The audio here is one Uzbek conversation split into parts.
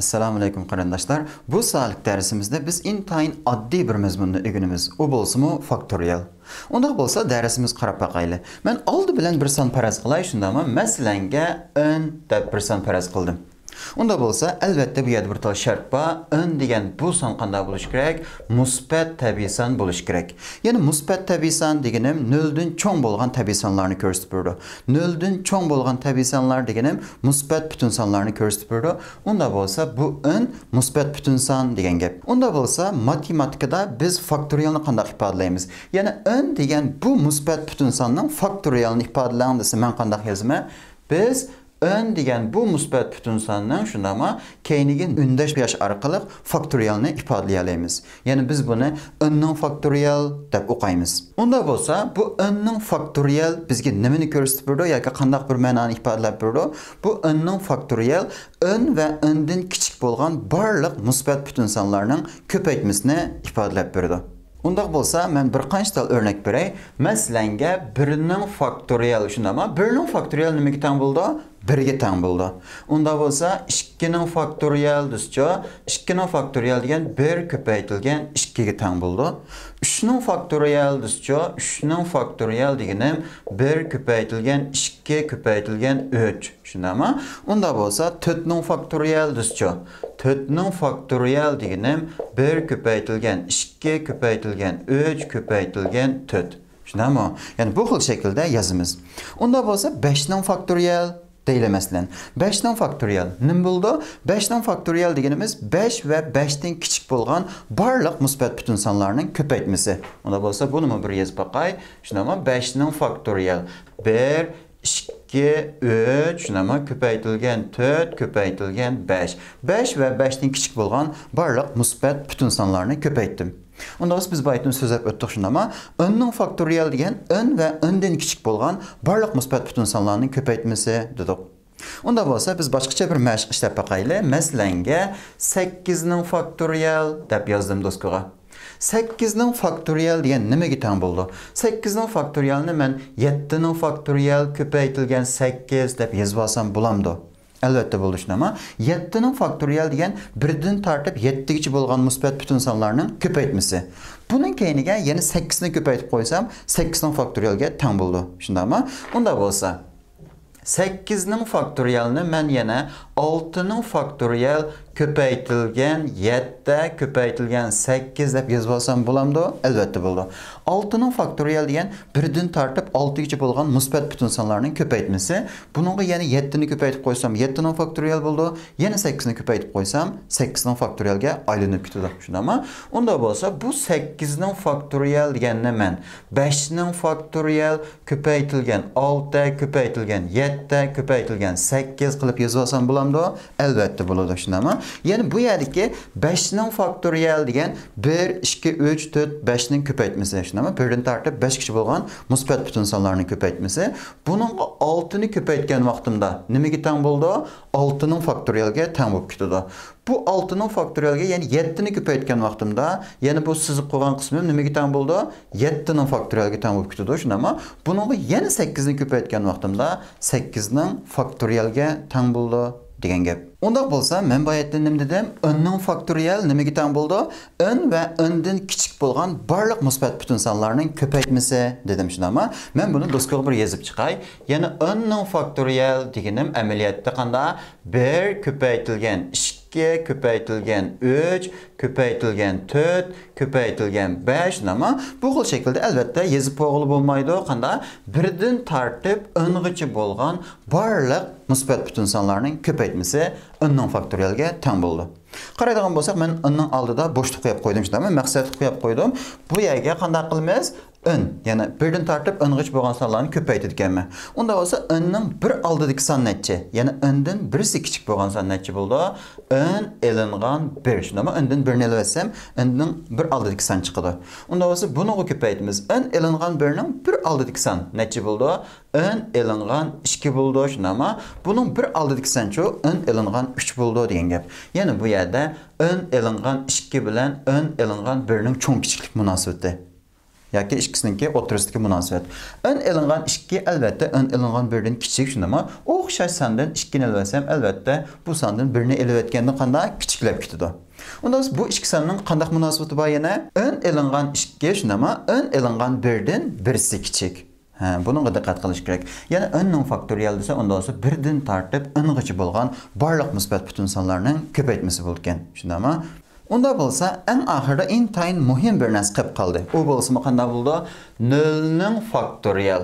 Assalamu alaykum qarindoshlar. Bu sonlik darsimizda biz intayin oddiy bir mazmunni o'rganamiz. U bo'lsa-mu faktorial. Unda bo'lsa darsimiz qarab baqayli. Men oldi bilan bir son faraz qilay, shundami? Masalanga n deb bir son faraz qildim. Unda bo'lsa, albatta bu yerda bir tal shart bor. N degan bu son qanday bo'lish kerak? Musbat tabiiy son bo'lish kerak. Ya'ni musbat tabiiy son deganim 0 dan cho'ng bo'lgan tabiiy sonlarni ko'rsatib berdi. 0 dan cho'ng bo'lgan tabiiy sonlar deganim musbat butun sonlarni ko'rsatib berdi. Unda bo'lsa bu n musbat butun son degan gap. Unda bo'lsa matematikada biz faktorialni qanday ifodalaymiz? Ya'ni n degan bu musbat butun sonning faktorialni ifodalang desa men qanday yozaman? Biz n degan bu musbat butun sonning shundami keyingi undash yosh orqali faktorialni ifodalay olamiz. Ya'ni biz buni n ning faktorial deb o'qiymiz. Unda bo'lsa bu n ning faktorial bizga nimani ko'rsatib berdi yoki qanday bir ma'noni ifodalab berdi? Bu n ning faktorial n va n dan kichik bo'lgan barliq musbat butun sonlarning ko'paytmasini ifodalab berdi. Undaq bo'lsa, men bir qancha tal o'rnak beray. Masalanga 1 ning faktorial shundami? 1 ning faktorial nimaga teng bo'ldi? 1 ga teng bo'ldi. Unda bo'lsa 2 ning faktorial descha, 2 ning faktorial degan 1 ko'paytirilgan 2 ga teng bo'ldi. 3 ning faktorial descha, 3 ning faktorial deganim 1 ko'paytirilgan 2 ko'paytirilgan 3. Shundami? Unda bo'lsa 4 ning faktorial descha, 4 ning faktorial deganim 1 ko'paytirilgan 2 ko'paytirilgan 3 ko'paytirilgan 4. Shundami? Ya'ni bu xil shaklda yozamiz. Unda bo'lsa 5 ning faktorial deyli masalan. 5 ning faktorial nima bo'ldi? 5 ning faktorial deganimiz 5 va 5 dan kichik bo'lgan barliq musbat butun sonlarning ko'paytmasi. Unda bo'lsa buni bir yozib baqay. Shundami? 5 ning faktorial 1 2 3 shunami ko'paytirilgan 4 ko'paytirilgan 5. 5 va 5 dan kichik bo'lgan barliq musbat butun sonlarni ko'paytdim. Unda biz bu aytni so'zlab o'tdik shundami? N ning faktorial degan n va n dan kichik bo'lgan barliq musbat butun sonlarning ko'paytmasi dedik. Unda bo'lsa biz boshqacha bir mashq ishlab baqayli. Masalanga 8 ning faktorial deb yozdim do'stlar. 8 ning faktorial degan nimaga teng bo'ldi? 8 ning faktorialni men 7 ning faktorial ko'paytirilgan 8 deb yozib olsam bo'lamdi. Albatta bo'ldi shundami? 7 ning faktorial degan 1 dan tortib 7 gacha bo'lgan musbat butun sonlarning ko'paytmasi. Buning keyiniga yana 8 ni ko'paytib qo'ysam 8 ning faktorialga teng bo'ldi. Shundami? Unda bo'lsa 8 ning faktorialni men yana 6 ning faktorial ko'paytirilgan 7 ko'paytirilgan 8 deb yozib olsam bo'lamdi? Albatta bo'ldi. 6 ning faktorial degan 1 dan tortib 6 gacha bo'lgan musbat butun sonlarning ko'paytmasi. Buningga yana 7 ni ko'paytib qo'ysam 7 ning faktorial bo'ldi. Yana 8 ni ko'paytib qo'ysam 8 ning faktorialga aylanib ketadi. Shundami? Unda bo'lsa bu 8 ning faktorial deganni men 5 ning faktorial ko'paytirilgan 6 ko'paytirilgan 7 ko'paytirilgan 8 qilib yozib olsam bo'lamdi? Albatta bo'ladi. Shundami? Ya'ni bu yerdagi 5 ning faktorial degan 1 2 3 4 5 ning ko'paytmasi. Shundami? 1 dan tortib 5 gacha bo'lgan musbat butun sonlarning ko'paytmasi. Buning 6 ni ko'paytgan vaqtimda nimaga teng bo'ldi? 6 ning faktorialga teng bo'lib ketadi. Bu 6 ning faktorialga ya'ni 7 ni ko'paytgan vaqtimda, ya'ni bu sizib qo'ygan qismim nimaga teng bo'ldi? 7 ning faktorialga teng bo'lib ketadi. Shundami? Buningga yana 8 ni ko'paytgan vaqtimda 8 ning faktorialga teng bo'ldi degan gap. Unda bo'lsa, men bu yerda nima dedim? N ning faktorial nimaga teng bo'ldi? N va n dan kichik bo'lgan barliq musbat butun sonlarning ko'paytmasi dedim shundami? Men buni do'stlarga bir yozib chiqay. Ya'ni n ning faktorial deganim amaliyotda qanday? 1 ko'paytirilgan 2 ko'paytirilgan 3 ko'paytirilgan 4 ko'paytirilgan 5 nima? Bu xil shaklda albatta yozib qo'yilib bo'lmaydi. Qanday? 1 dan tortib n gacha bo'lgan barliq musbat butun sonlarning ko'paytmasi n ning faktorialga teng bo'ldi. Qaraydigan bo'lsak, men n ning oldida bo'shliq qo'yib qo'ydim shundami? Maqsad qo'yib qo'ydim. Bu yerga qanday qilamiz? N, ya'ni 1 dan tortib n gacha bo'lgan sonlarni ko'paytirganman. Unda bo'lsa n ning bir oldidagi son necha? Ya'ni n dan birisi kichik bo'lgan son necha bo'ldi? N elingan 1. Shundami? N dan 1 ni elvetsam, n ning bir oldidagi son chiqadi. Unda bo'lsa buni ko'paytimiz. N elingan 1 ning bir oldidagi son necha bo'ldi? N elingan 2 bo'ldi. Shundami? Buning bir oldidagi sonchi n elingan 3 bo'ldi degan gap. Ya'ni bu yerda n elingan 2 bilan n elingan 1 ning cho'ng kichiklik munosabati. yoki ikkisininki o'rtasidagi munosabat. Ön ilingan 2 albatta ön ilingan 1dan kichik, shundami? O'xshash sondan 2 ni ilsam, albatta bu sondan 1 ni ilib o'tganda qanday kichiklab ketadi. Unda bu ikki sonning qanday munosabati bor yana? Ön ilingan 2, shundami? Ön ilingan 1dan birisi kichik. Bununla diqqat qilish kerak. Yana önning faktorial desa, unda olsa 1dan tartib o'ngacha bo'lgan barliq musbat butun sonlarning ko'paytmasi bo'lgan. Shundami? Unda bo'lsa, eng oxirida intayin muhim bir narsa qolib qoldi. U bo'lsa qanday bo'ldi? 0 ning faktorial.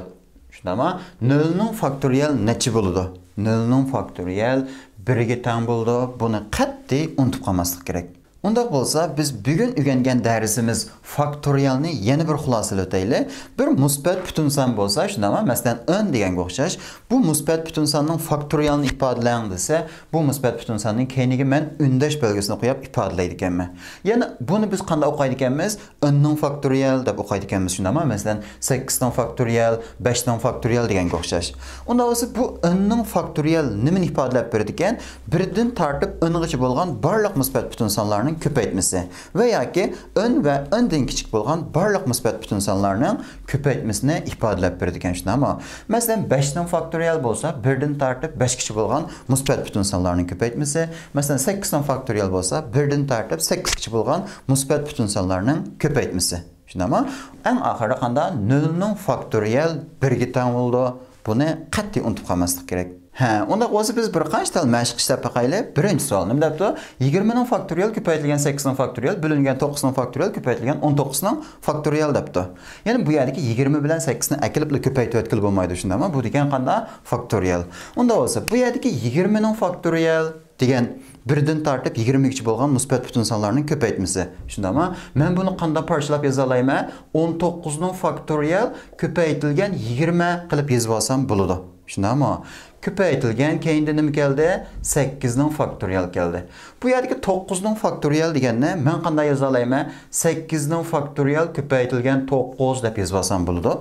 Shundami? 0 ning faktorial necha bo'ladi? 0 ning faktorial 1 ga teng bo'ldi. Buni qat'iy unutib qolmaslik kerak. Unda bo'lsa, biz bugun o'rgangan darsimiz faktorialni yana bir xulosalab o'taylik. Bir musbat butun son bo'lsa, shundami? Masalan, 10 deganga o'xshash, bu musbat butun sonning faktorialni ifodalang desa, bu musbat butun sonning keyiniga men undash belgisini qo'yib ifodalaydi ekanman. Yana buni biz qanday o'qiydi ekanmiz? 10 ning faktorial deb o'qiydi ekanmiz, shundami? Masalan, 8 ning faktorial, 5 ning faktorial deganga o'xshash. Unda bo'lsa, bu 10 ning faktorial nimani ifodalab beradi ekan? 1dan tartib 10gacha bo'lgan barliq musbat butun sonlarning ko'paytmasi va yoki 10 va 10dan kichik bo'lgan barliq musbat butun sonlarning ko'paytmasini ifodalab beradi ekan, shundami? Masalan, 5 ning faktorial bo'lsa, 1dan tartib 5 gacha bo'lgan musbat butun sonlarning ko'paytmasi, masalan 8 ning faktorial bo'lsa, 1dan tartib 8 gacha bo'lgan musbat butun sonlarning ko'paytmasi. Shundami? Eng oxirida qanday 0 ning faktorial 1 ga teng bo'ldi. Buni qat'iy unutib qolmaslik kerak. Unda o'zi biz bir qancha tal mashq ishlab baqaylik. Birinchi savol nima debdi? 20 ning faktorial ko'paytirilgan 8 ning faktorial bo'lingan 9 ning faktorial ko'paytirilgan 19 ning faktorial debdi. Ya'ni bu yerdagi 20 bilan 8 ni akilib ko'paytib o'tkil bo'lmaydi, shundami? Bu degan qanday faktorial. Unda bo'lsa, bu yerdagi 20 ning faktorial degan 1dan tartib 20 gacha bo'lgan musbat butun sonlarning ko'paytmasi. Shundami? Men buni qanday parchalab yoza olayman? 19 ning faktorial ko'paytirilgan 20 qilib yozib olsam bo'ladi. Shundami? Ko'paytirilgan keyinda nima keldi? 8 ning faktorial keldi. Bu yerdagi 9 ning faktorial deganni men qanday yoza olayman? 8 ning faktorial ko'paytirilgan 9 deb yozib olsam bo'ladi.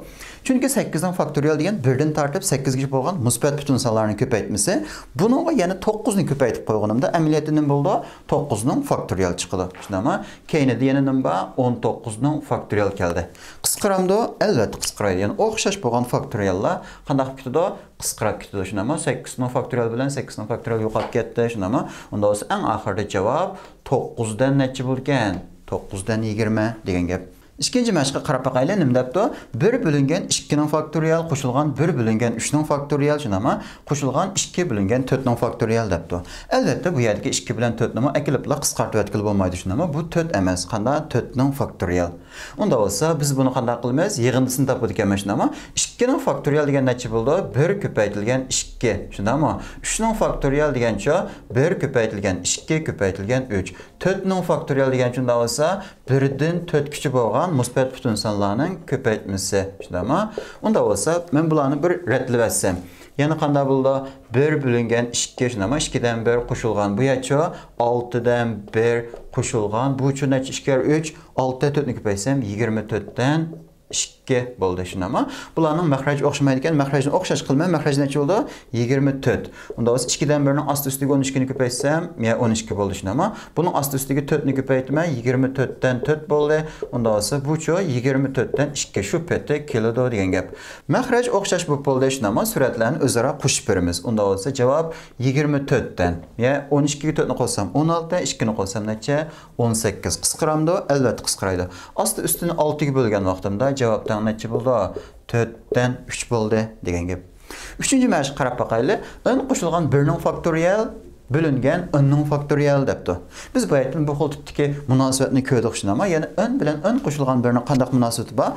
Chunki 8 ning faktorial degan 1dan tartib 8 gacha bo'lgan musbat butun sonlarning ko'paytmasi. Buningga yana 9 ni ko'paytib qo'yganimda amaliyotda nima bo'ldi? 9 ning faktorial chiqdi. Shundami? Keyinda yana nima bor? 19 ning faktorial keldi. Qisqaramda albatta qisqaraydi. Ya'ni o'xshash bo'lgan faktoriallar qanday qilib ketadi? Qisqarib ketadi. Shundami? 8 ning faktorial bilan 8 ning faktorial yo'qolib ketdi. Shundami? Unda o'zi eng oxirida javob 9 dan necha bo'lgan? 9 dan 20 degan gap. İkinci mashqqa qarab baqaylik, nima debdi? 1 bo'lingan 2 ning faktorial qo'shilgan 1 bo'lingan 3 ning faktorial, shunami? Qo'shilgan 2 bo'lingan 4 ning faktorial debdi. Albatta bu yerdagi 2 bilan 4 ni akilibla qisqartib o'tkil bo'lmaydi, shunami? Bu 4 emas, qanday 4 ning faktorial. Unda bo'lsa, biz buni qanday qilamiz? Yig'indisini topib ekanmiz, shunami? 2 ning faktorial degan necha bo'ldi? 1 ko'paytirilgan 2, shundami? 3 ning faktorial degancha 1 ko'paytirilgan 2 ko'paytirilgan 3. 4 ning faktorial degan shunda bo'lsa, 1 dan 4 kichik bo'lgan musbat butun sonlarning ko'paytmasi, shundami? Unda bo'lsa, men bularni bir ratlab olsam, yana qanday bo'ldi? 1 bo'lingan 2, shundami? 2 dan 1 qo'shilgan bu yacha 6 dan 1 qo'shilgan bu uchun necha 2 kar 3, 6 dan 4 ni ko'paysam 24 dan 2 bo'ldi, shundami? Bularning mahraj o'xshamaydi ekan, mahrajni o'xshash qilmay, mahraj necha bo'ldi? 24. Unda o'zi 2 dan 1 ning osti ustiga 12 ni ko'paysam, 12 bo'ldi, shundami? Buning osti ustiga 4 ni ko'paytmay, 24 dan 4 bo'ldi. Unda o'zi buchu 24 dan 2 shu paytda keladi degan gap. Mahraj o'xshash bo'ldi, shundami? Suratlarni o'zaro qo'shib beramiz. Unda o'zi javob 24 dan, 12 ga 4 ni qo'shsam 16 dan 2 ni qo'shsam necha? 18. Qisqaramdi? Albatta qisqaraydi. Osti ustini 6 ga bo'lgan vaqtimda javobdan necha bo'ldi? 4 dan 3 bo'ldi degan gap. 3-mashq qarab baqaylik. N qo'shilgan 1 ning faktorial bo'lingan n ning faktorial debdi. Biz bu yerdan bu xil tipdagi munosabatni ko'rdik, shundami? Ya'ni n bilan n qo'shilgan 1 ning qanday munosabati bor?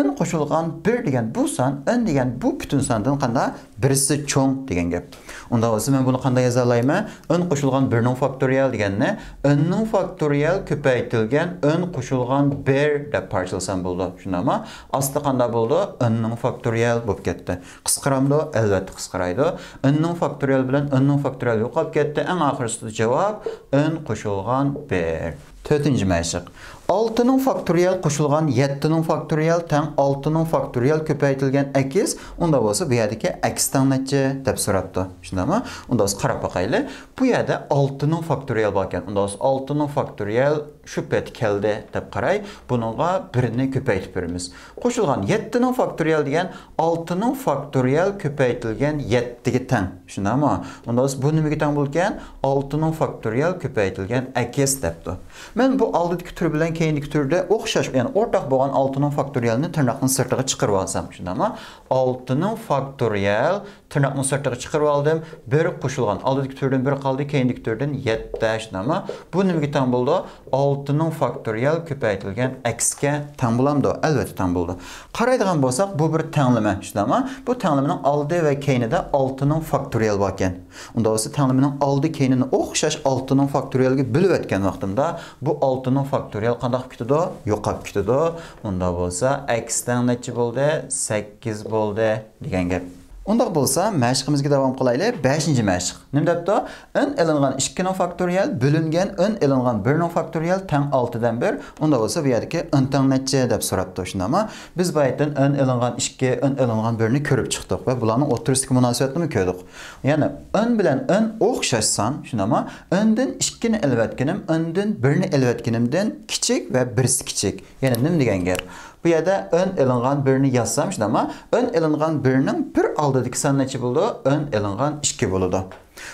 N qo'shilgan 1 degan bu son, n degan bu butun sondan qanday birisi cho'ng degan gap. Unda o'zi men buni qanday yoza olayman? N qo'shilgan 1 ning faktorial deganni n ning faktorial ko'paytirilgan n qo'shilgan 1 deb parchalasam bo'ldi, shundami? Osti qanday bo'ldi? N ning faktorial bo'lib ketdi. Qisqaramdi? Albatta qisqaraydi. N ning faktorial bilan n ning faktorial yo'qolib ketdi. Eng oxirida javob n qo'shilgan 1. 4-cü məşq. 6'nın faktoriyel qoşulğan 7'nin faktoriyel tən 6'nın faktoriyel köpəytilgən əkiz, onda olsa bu yerdəki əksdən necə deyə sorabdı. Şundamı? Onda olsa qarab baxaylı. Bu yerdə 6'nın faktoriyel bakən, onda olsa 6'nın faktoriyel şübhət gəldi deyə qaray. Bununla birini köpəytib verimiz. Qoşulğan 7'nin faktoriyel deyən 6'nın faktoriyel köpəytilgən 7'gi tən. Şundamı? Onda olsa bu nümüge tən bulkən 6'nın faktoriyel köpəytilgən əkiz deyibdi. Mən bu aldıdakı tür bilən keyindiki türdə oxşaş, yəni ortaq bolğan 6'nın faktoriyelini tırnaqın sırtığı çıxırıb alsam. Şundamı? 6'nın faktoriyel tırnaqın sırtığı çıxırıb aldım. Bir qoşulğan aldıdakı türdən bir qaldı, keyindiki türdən 7. Şundamı? Bu nümüge tən buldu? 6'nın faktoriyel köpəytilgən əkskä tən bulamdı. Əlbəttə tən buldu. Qaraydığan bolsaq bu bir tənlimə. Şundamı? Bu tənlimənin aldı və keynində 6'nın faktoriyel bakən. Onda olsa tənlimənin aldı keynini oxşaş 6'nın faktoriyelgi bilib etkən vaxtında bu 6'nın faktoriyel qandaq kütüdü? Yoxab kütüdü. Onda bolsa əksdən neçə boldu? 8 boldu degan gap. Ondaq bolsa məşqimizə davam qılaylı. 5-ci məşq. Nim depdi? N elinğan 2'nin faktoriyel bölüngen n elinğan 1'nin faktoriyel tən 6'dan 1. Onda bolsa bu yerdəki n tən neçə dep sorabdı. Şundamı? Biz bayatdan n elinğan 2, n elinğan 1'ni körüb çıxdıq və bularning o'rtasındakı münasibətini gördük. Yəni n bilan n oxşaşsan, şundamı? N'dən 2'ni elbətkinim, n'dən 1'ni elbətkinimdən kiçik və birisi kiçik. Yəni nim degan gap? Bu yerdə ön elinğan 1'ni yazsam, ama ön elinğan 1'nin bir aldıdaki san neçə buldu? Ön elinğan 2 buldu.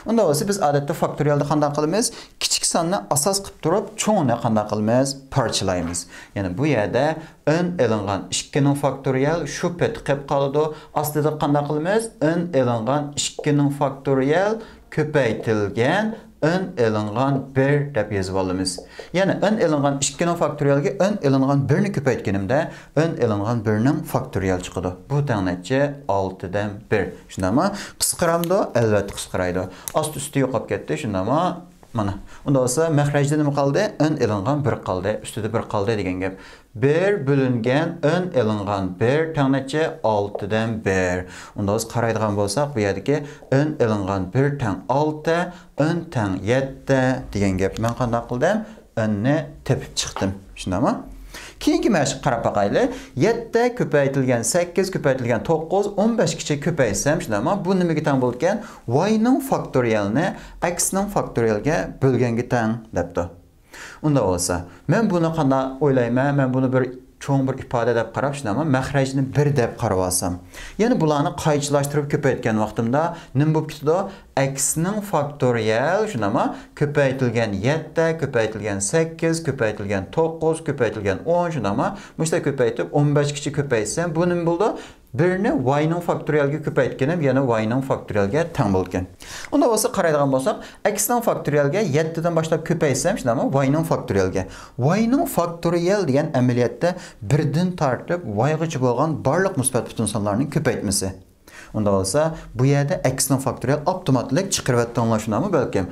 Onda olsa biz adətdə faktoriyeldə qanday qılımız? Kiçik sanını asas qıb durub, çoğunu qanday qılımız? Parçalayımız. Yəni bu yerdə ön elinğan 2'nin faktoriyel şu pet qıb qalıdı. Aslında qanday qılımız? Ön elinğan 2'nin faktoriyel köpəytilgən n elinğan 1 dep yazıb alımız. Yəni n elinğan 2'nin faktoriyelgi n elinğan 1'ni köpəytkenimdə n elinğan 1'nin faktoriyel çıxıdı. Bu tənətcə 6'dan 1. Şundamı? Qısqıramdı, əlbəttə qısqıraydı. Ast üstü yoxab getdi. Şundamı? Mana. Onda olsa məxrəcdə nə qaldı? N elinğan 1 qaldı. Üstüdə 1 qaldı degan gap. 1 bölüngen n elinğan 1 tənətcə 6'dan 1. Onda olsa qaraydıgan bolsaq bu yerdəki n elinğan 1 tən 6, n tən 7 degan gap. Mən qanday qıldım? N-ni tepib çıxdım. Şundamı? Keyinki məşq qarab baxaylı. 7 köpəytilgən 8 köpəytilgən 9 15 kiçik köpəysəm, şundamı? Bu niməyə tən bolkən? Y-nin faktoriyelini x-nin faktoriyelga bölgənə tən depdi. Onda olsa, mən bunu qanday oylayman? Mən bunu bir çoğun bir ifadə edib qarab, şundamı? Məxrəcini 1 deb qarab alsam. Yəni bularını qayçılaşdırıb köpəytgan vaxtımda nim bu kütüdü? X-nin faktoriyel, şundamı? Köpəytilgən 7, köpəytilgən 8, köpəytilgən 9, köpəytilgən 10, şundamı? Müştə köpəytib 15 kiçik köpəysəm, bu nim buldu? Birini y-nin faktoriyelga köpəytkenim, yəni y-nin faktoriyelga tən bolgan. Onda olsa qaraydigan bolsaq, x-nin faktoriyelga 7'den başlap köpəysəm, şundamı? Y-nin faktoriyelga. Y-nin faktoriyel degan əməliyyatda 1'den tartıb y-ğıcı bolğan barlıq müsbət bütün sanlarının köpəytməsi. Onda olsa bu yerdə x-nin faktoriyel avtomatik çıxırıb anlaşılmı bəlkə?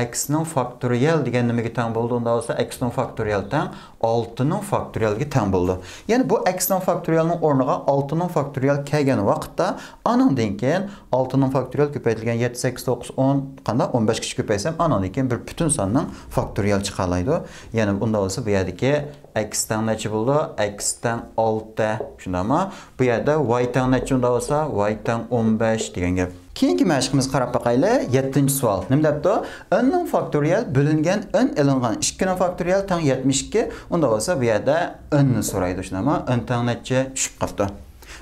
X-nin faktoriyel degan niməyə tən boldu? Onda olsa x-nin faktoriyeldən 6'nın faktoriyelga tən boldu. Yəni bu x-nin faktoriyelinin ornuğa 6'nın faktoriyel kəlgən vaxtda anandan keyin 6'nın faktoriyel köpəytilgən 7, 8, 9, 10 qanda 15 kiçik köpəysəm anandan keyin bir bütün sanның faktoriyel çıxalaydı. Yəni bunda olsa bu yerdəki x-dən neçə buldu? X-dən 6. Şundamı? Bu yerdə y-dən neçə olsa? Y-dən 15 degan gap. Keyinki məşqimiz qarab baxaylı. 7-ci sual. Nim depdi? N-nin faktoriyel bölüngen n elinğan 2'nin faktoriyel tən 72. Onda olsa bu yerdə n-ni soraydı. Şundamı? N tən neçə düşüb qapdı.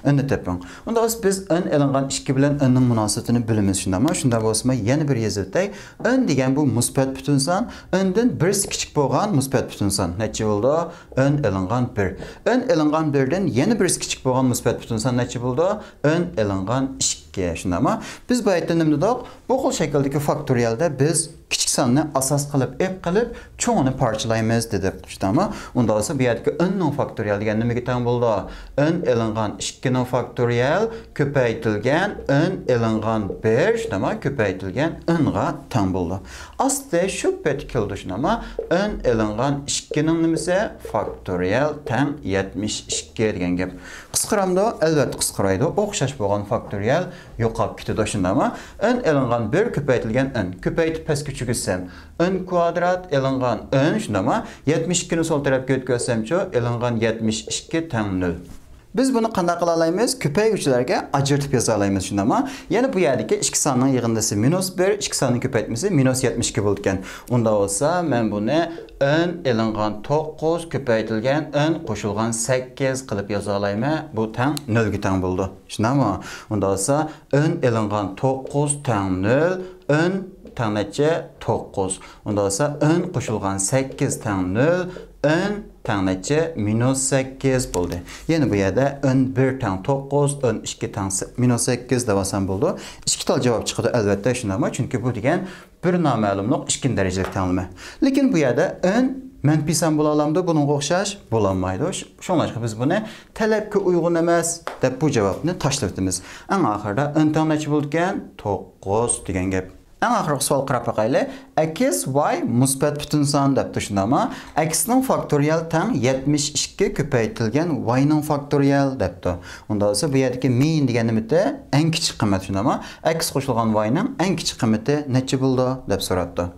N-ni tepin. Onda biz n elinğan 2 bilan n-nin münasibətini bilimiz. Şundamı? Şunda bolsa yeni bir yazıbday. N degan bu müsbət bütün san, n-dən birisi kiçik bolğan müsbət bütün san. Neçə oldu? N elinğan 1. N elinğan 1'dən yeni birisi kiçik bolğan müsbət bütün san neçə oldu? N elinğan 2. Şundamı? Biz bu ayətdə nə dedik? Bu xil şəkildəki faktoriyeldə biz kiçik sanını asas qılıb, ep qılıb, çoğunu parçalayımız dedik. Şundamı? Onda olsa bu yerdəki n-nin faktoriyel degan niməyə tən boldu? N elinğan 2'nin faktoriyel köpəytilgən n elinğan 1, şundamı? Köpəytilgən n-ğa tən boldu. Aslı şu betkildi, şundamı? N elinğan 2'nin nimisi faktoriyel tən 72 degan gap. Qısqıramda əlbəttə qısqıraydı. Oxşaş bolğan faktoriyel yo'qolib ketadi shundami? N elingan 1 ko'paytirilgan n. Ko'paytib pastga tushirсам, n kvadrat elingan n shundami? 72 ni sol tarafga o'tkazsam-chi, elingan 72 teng 0. Biz buni qanday qila olamiz? Ko'payuvchilarga ajratib yoza olamiz shundami? Ya'ni bu yerdagi ikki sonning yig'indisi -1, ikki sonning ko'paytmasi -72 bo'ldi ekan. Unda bo'lsa, men buni n elingan 9 ko'paytirilgan n qo'shilgan 8 qilib yoza olaman. Bu teng 0 ga teng bo'ldi. Shundami? Unda bo'lsa, n elingan 9 teng 0, n teng necha 9. Unda bo'lsa, n qo'shilgan 8 teng 0, n teng necha -8 bo'ldi. Ya'ni bu yerda n1 teng 9, n2 teng -8 deb olsam bo'ldi. Ikki tal javob chiqadi albatta shundami? Chunki bu degan bir noma'lumlik ikkinchi darajalik tenglama. Lekin bu yerda n manfiy son bo'la olamdi, buningga o'xshash bo'la olmaydi. Shuning uchun biz buni talabga uyg'un emas deb bu javobni tashlaymiz. Eng oxirida n teng necha bo'ldi ekan? 9 degan gap. Eng oxirgi savol qarab boqaylik. X y musbat butun son deb tushunama. X ning faktorial teng 72 ko'paytirilgan y ning faktorial debdi. Unda esa bu yerdagi min degan nimada eng kichik qiymat shundami? X qo'shilgan y ning eng kichik qiymati necha bo'ldi deb so'radi.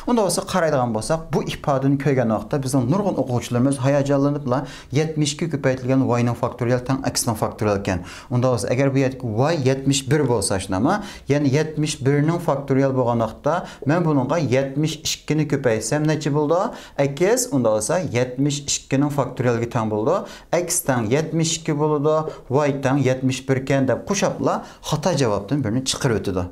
Unda esa qaraydigan bo'lsak, bu ifodani ko'rgan vaqtda bizning nurg'un o'quvchilarimiz hayajonlanib 72 ko'paytirilgan y ning faktorial teng x ning faktorial ekan. Unda esa agar bu yerdagi y 71 bo'lsa shundami? Ya'ni 71 ning faktorial bo'lgan vaqtda men buningga 72 ni ko'paysam necha bo'ldi? X unda esa 72 ning faktorialga teng bo'ldi. X teng 72 bo'ladi, y teng 71 ekan deb qo'shibla xato javobdan birini chiqarib o'tdi.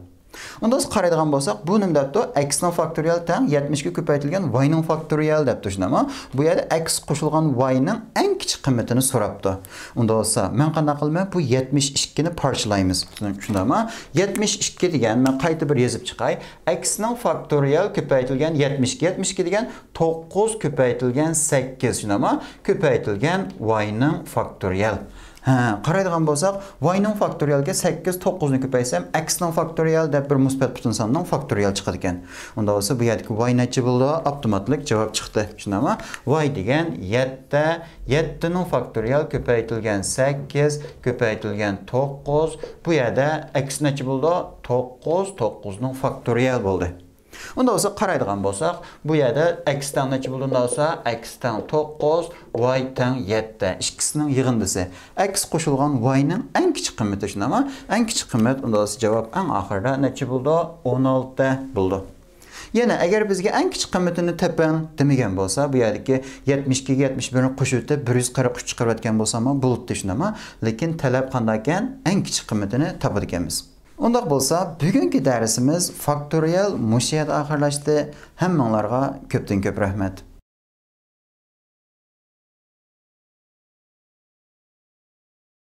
Unda biz qaraydigan bo'lsak, bu nima debdi? X ning faktorial teng 72 ko'paytirilgan y ning faktorial deb tushunami? Bu yerda x qo'shilgan y ning eng kichik qiymatini so'rabdi. Unda bo'lsa, men qanday qilmay bu 72 ni parchalaymiz. Shundami? 72 degan men qayta bir yozib chiqay. X ning faktorial ko'paytirilgan 72 degan 9 ko'paytirilgan 8 shundami? Ko'paytirilgan y ning faktorial. Qaraydigan bo'lsak, y ning faktorialga 8 9 ni ko'paysam, x ning faktorial deb bir musbat butun sonning faktorial chiqadi ekan. Unda bo'lsa bu yerdagi y necha bo'ldi? Avtomatik javob chiqdi. Shundami? Y degan 7, 7 ning faktorial ko'paytirilgan 8 ko'paytirilgan 9. Bu yerda x necha bo'ldi? 9, 9 ning faktorial bo'ldi. Unda bo'lsa qaraydigan bo'lsak, bu yerda x teng necha bo'ldi? Unda bo'lsa x teng 9, y teng 7. Ikkisining yig'indisi. X qo'shilgan y ning eng kichik qiymati shundami? Eng kichik qiymat unda bo'lsa javob eng oxirida necha bo'ldi? 16 bo'ldi. Yana agar bizga eng kichik qiymatini toping demagan bo'lsa, bu yerdagi 72 ga 71 ni qo'shib o'tib 143 chiqarayotgan bo'lsa ham bo'ldi shundami? Lekin talab qanday ekan? Eng kichik qiymatini topadi ekanmiz. Undaq bo'lsa, bugungi darsimiz faktorial mushiyat oxirlashdi. Hammanglarga ko'pdan ko'p rahmat.